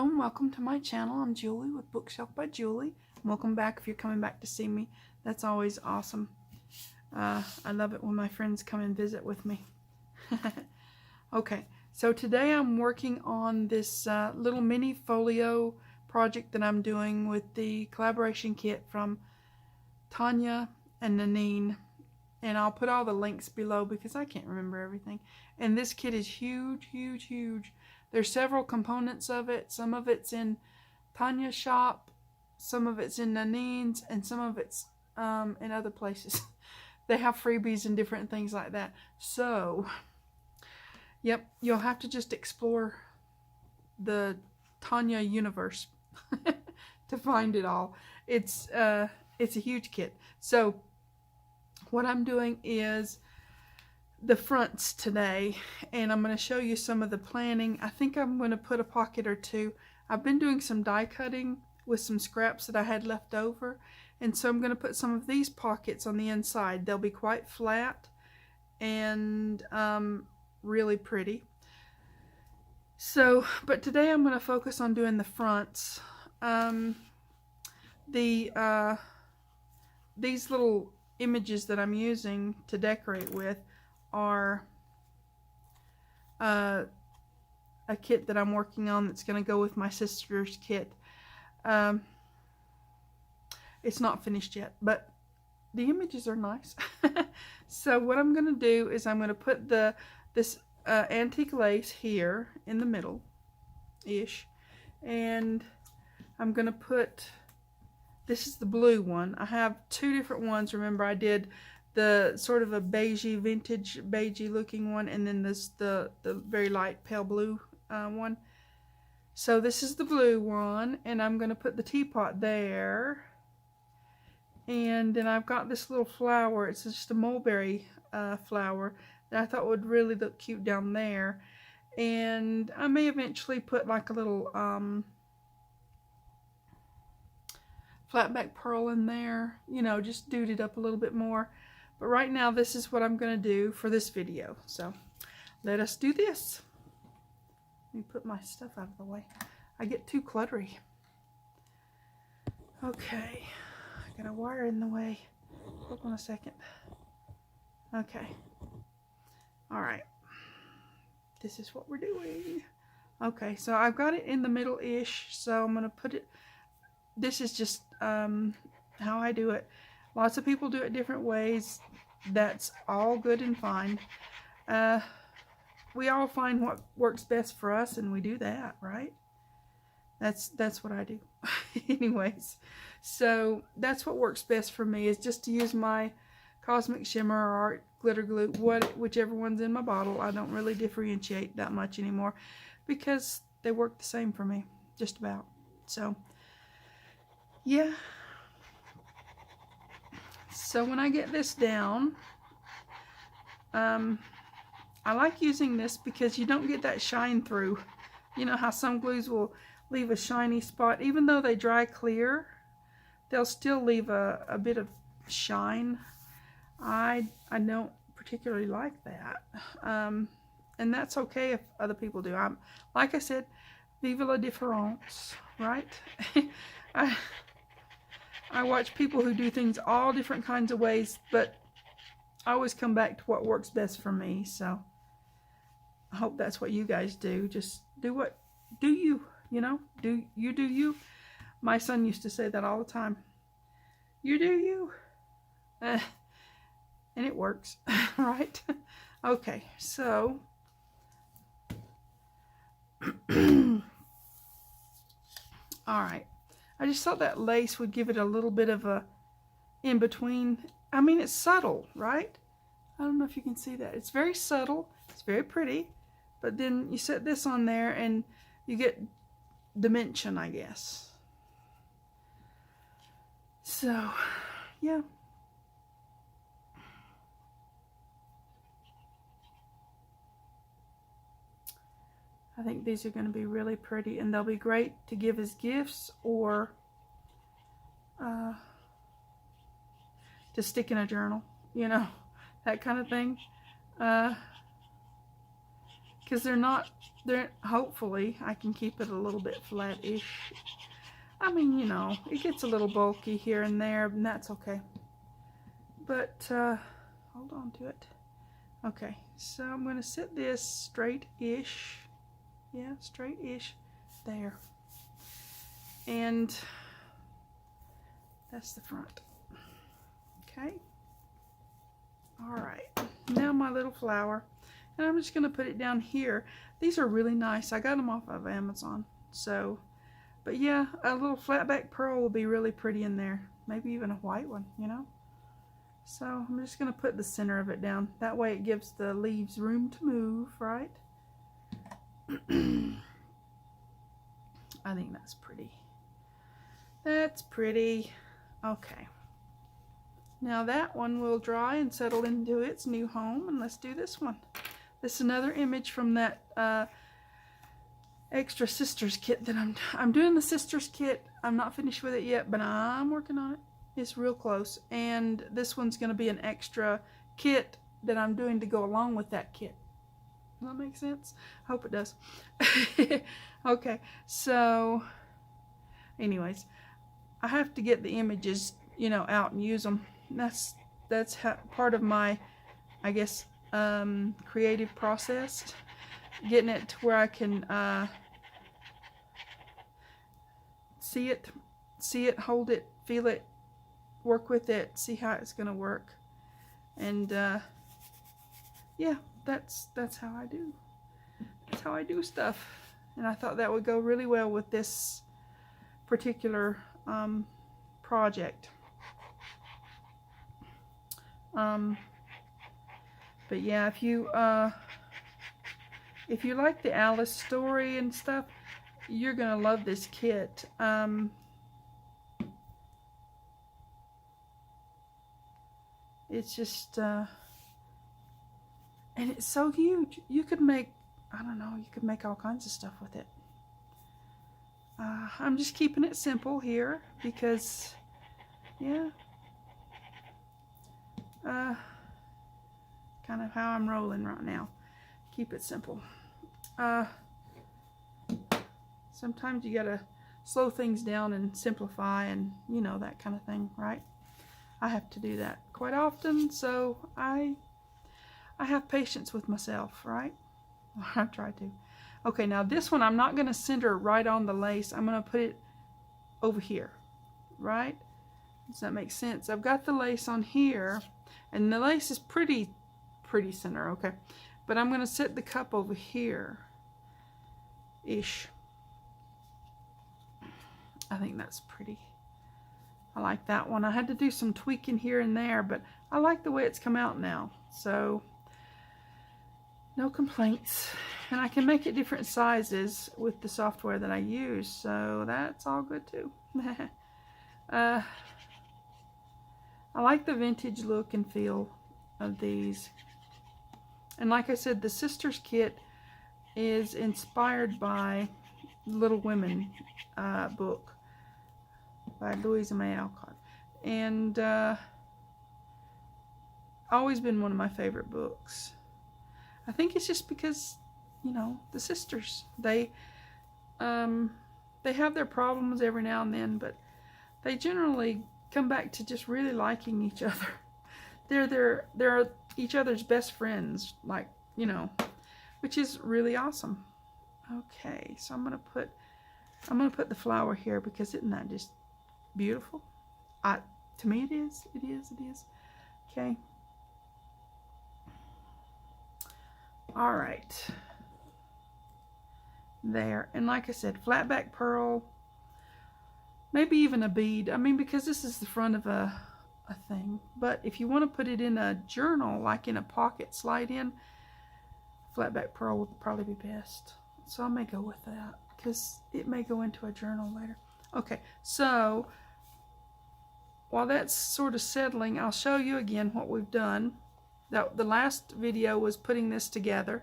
Hello and welcome to my channel. I'm Julie with Bookshelf by Julie. Welcome back if you're coming back to see me. That's always awesome. I love it when my friends come and visit with me. Okay, so today I'm working on this little mini folio project that I'm doing with the collaboration kit from Tanya and Nanine. And I'll put all the links below because I can't remember everything. And this kit is huge, huge, huge. There's several components of it. Some of it's in Tanya's shop, some of it's in Nanine's, and some of it's in other places. They have freebies and different things like that. So, yep, you'll have to just explore the Tanya universe to find it all. It's a huge kit. So, what I'm doing is the fronts today, and I'm going to show you some of the planning. I think I'm going to put a pocket or two. I've been doing some die cutting with some scraps that I had left over, and so I'm going to put some of these pockets on the inside. They'll be quite flat and really pretty. So, but today I'm going to focus on doing the fronts. These little images that I'm using to decorate with are a kit that I'm working on that's going to go with my sister's kit. It's not finished yet, but the images are nice. So what I'm going to do is I'm going to put this antique lace here in the middle-ish, and I'm going to put, this is the blue one. I have two different ones. Remember, I did the sort of a beigey, vintage beigey looking one, and then this the very light pale blue one. So this is the blue one, and I'm going to put the teapot there. And then I've got this little flower. It's just a mulberry flower that I thought would really look cute down there. And I may eventually put like a little flatback pearl in there, you know, just dude it up a little bit more. But right now, this is what I'm going to do for this video. So, let us do this. Let me put my stuff out of the way. I get too cluttery. Okay. I got a wire in the way. Hold on a second. Okay. Alright. This is what we're doing. Okay, so I've got it in the middle-ish. So, I'm going to put it... This is just how I do it. Lots of people do it different ways. That's all good and fine. We all find what works best for us, and we do that, right? That's what I do. Anyways, so that's what works best for me, is just to use my Cosmic Shimmer or Art Glitter Glue, whichever one's in my bottle. I don't really differentiate that much anymore because they work the same for me, just about. So, yeah. So when I get this down, I like using this because you don't get that shine through. You know how some glues will leave a shiny spot. Even though they dry clear, they'll still leave a bit of shine. I don't particularly like that. And that's okay if other people do. Like I said, vive la différence, right? I watch people who do things all different kinds of ways, but I always come back to what works best for me. So I hope that's what you guys do. Just do you, you know, do you. My son used to say that all the time. You do you. And it works, right? Okay, so all right. I just thought that lace would give it a little bit of a in-between. I mean, it's subtle, right? I don't know if you can see that. It's very subtle. It's very pretty. But then you set this on there and you get dimension, I guess. So, yeah. I think these are going to be really pretty, and they'll be great to give as gifts or to stick in a journal, you know, that kind of thing. because hopefully I can keep it a little bit flat-ish. I mean, you know, it gets a little bulky here and there, and that's okay. But hold on to it. Okay, so I'm going to set this straight-ish. Yeah, straight-ish there. And that's the front. Okay. Alright, now my little flower. And I'm just going to put it down here. These are really nice. I got them off of Amazon. So, but yeah, a little flatback pearl will be really pretty in there. Maybe even a white one, you know. So I'm just going to put the center of it down. That way it gives the leaves room to move, right? I think that's pretty. That's pretty. Okay. Now that one will dry and settle into its new home, and let's do this one. This is another image from that extra sisters kit that I'm doing the sisters kit. I'm not finished with it yet, but I'm working on it. It's real close, and this one's going to be an extra kit that I'm doing to go along with that kit. Does that make sense? I hope it does. Okay, so anyways, I have to get the images, you know, out and use them. That's part of my, I guess, creative process. Getting it to where I can see it, hold it, feel it, work with it, see how it's gonna work, and yeah, that's how I do. That's how I do stuff, and I thought that would go really well with this particular project. But yeah, if you like the Alice story and stuff, you're gonna love this kit. It's just and it's so huge. You could make, I don't know, you could make all kinds of stuff with it. I'm just keeping it simple here because, yeah, kind of how I'm rolling right now. Keep it simple. Sometimes you gotta slow things down and simplify, and you know, that kind of thing, right? I have to do that quite often, so I have patience with myself, right? I try to. Okay, now this one I'm not going to center right on the lace. I'm going to put it over here, right? Does that make sense? I've got the lace on here, and the lace is pretty center, okay? But I'm going to set the cup over here-ish. I think that's pretty. I like that one. I had to do some tweaking here and there, but I like the way it's come out now. So, no complaints. And I can make it different sizes with the software that I use, so that's all good too. I like the vintage look and feel of these. And like I said, the Sisters kit is inspired by Little Women book by Louisa May Alcott, and always been one of my favorite books. I think it's just because, you know, the sisters, they have their problems every now and then, but they generally come back to just really liking each other. They're each other's best friends, like, you know, which is really awesome. Okay, so I'm gonna put the flower here because isn't that just beautiful? To me it is. Okay. All right. There. And like I said, flat back pearl, maybe even a bead. I mean, because this is the front of a thing. But if you want to put it in a journal, like in a pocket slide in, flat back pearl would probably be best. So I may go with that because it may go into a journal later. Okay, so while that's sort of settling, I'll show you again what we've done. The last video was putting this together.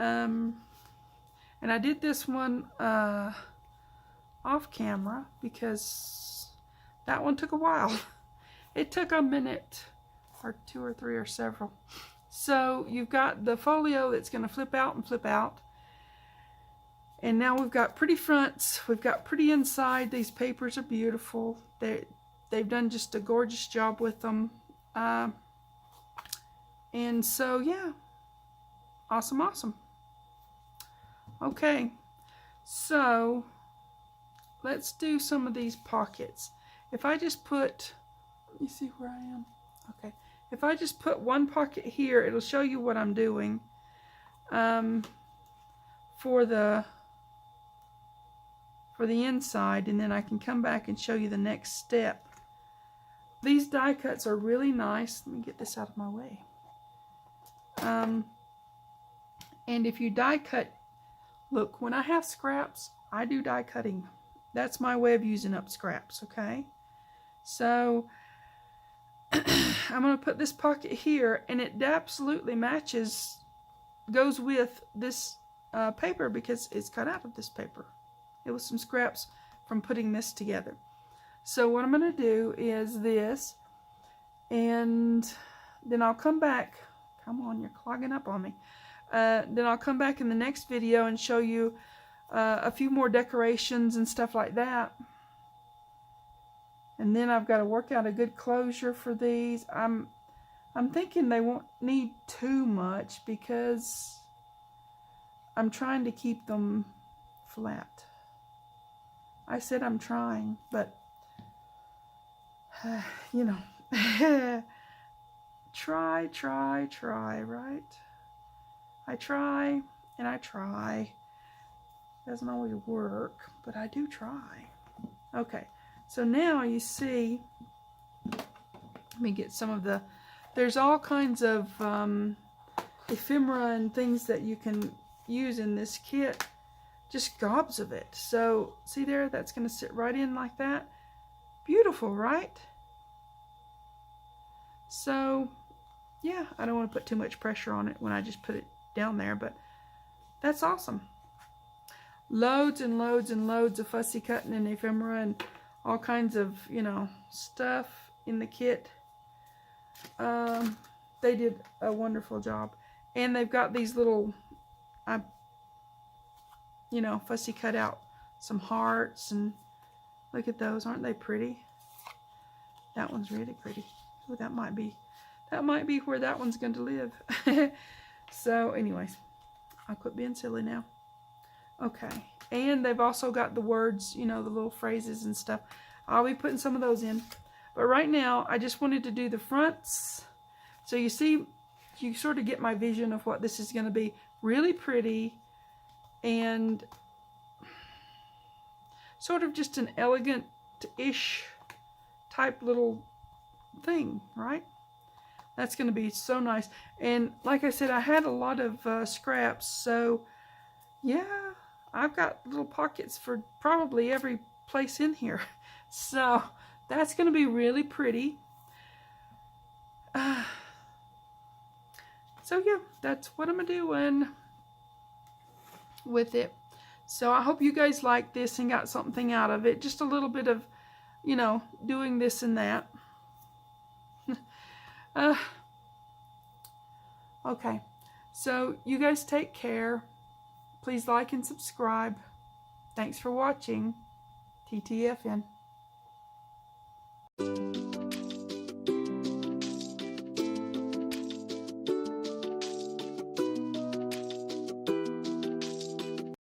And I did this one off camera because that one took a while. It took a minute or two or three or several. So you've got the folio that's going to flip out and flip out. And now we've got pretty fronts. We've got pretty inside. These papers are beautiful. They've done just a gorgeous job with them. And so, yeah. Awesome, awesome. Okay. So, let's do some of these pockets. If I just put, let me see where I am. Okay. If I just put one pocket here, it'll show you what I'm doing for the inside, and then I can come back and show you the next step. These die cuts are really nice. Let me get this out of my way. And if you die cut, look, when I have scraps, I do die cutting. That's my way of using up scraps, okay? So I'm going to put this pocket here, and it absolutely matches, goes with this paper because it's cut out of this paper. It was some scraps from putting this together. So what I'm going to do is this, and then I'll come back. Come on, you're clogging up on me. Then I'll come back in the next video and show you a few more decorations and stuff like that. And then I've got to work out a good closure for these. I'm thinking they won't need too much because I'm trying to keep them flat. I said I'm trying, but you know, try, right? I try and I try. Doesn't always work, but I do try. Okay, so now you see, let me get some of the, there's all kinds of ephemera and things that you can use in this kit. Just gobs of it. So see there, that's going to sit right in like that. Beautiful, right? So yeah, I don't want to put too much pressure on it when I just put it down there, but that's awesome. Loads and loads and loads of fussy cutting and ephemera and all kinds of, you know, stuff in the kit. They did a wonderful job. And they've got these little, you know, fussy cut out some hearts, and look at those. Aren't they pretty? That one's really pretty. Oh, that might be where that one's going to live. So anyways, I'll quit being silly now. Okay, and they've also got the words, you know, the little phrases and stuff. I'll be putting some of those in. But right now, I just wanted to do the fronts. So you see, you sort of get my vision of what this is going to be. Really pretty and sort of just an elegant-ish type little thing, right? That's going to be so nice. And like I said, I had a lot of scraps, so yeah, I've got little pockets for probably every place in here. So that's going to be really pretty. So yeah, that's what I'm doing with it. So I hope you guys like this and got something out of it. Just a little bit of, you know, doing this and that. Okay, so you guys take care. Please like and subscribe. Thanks for watching. TTFN.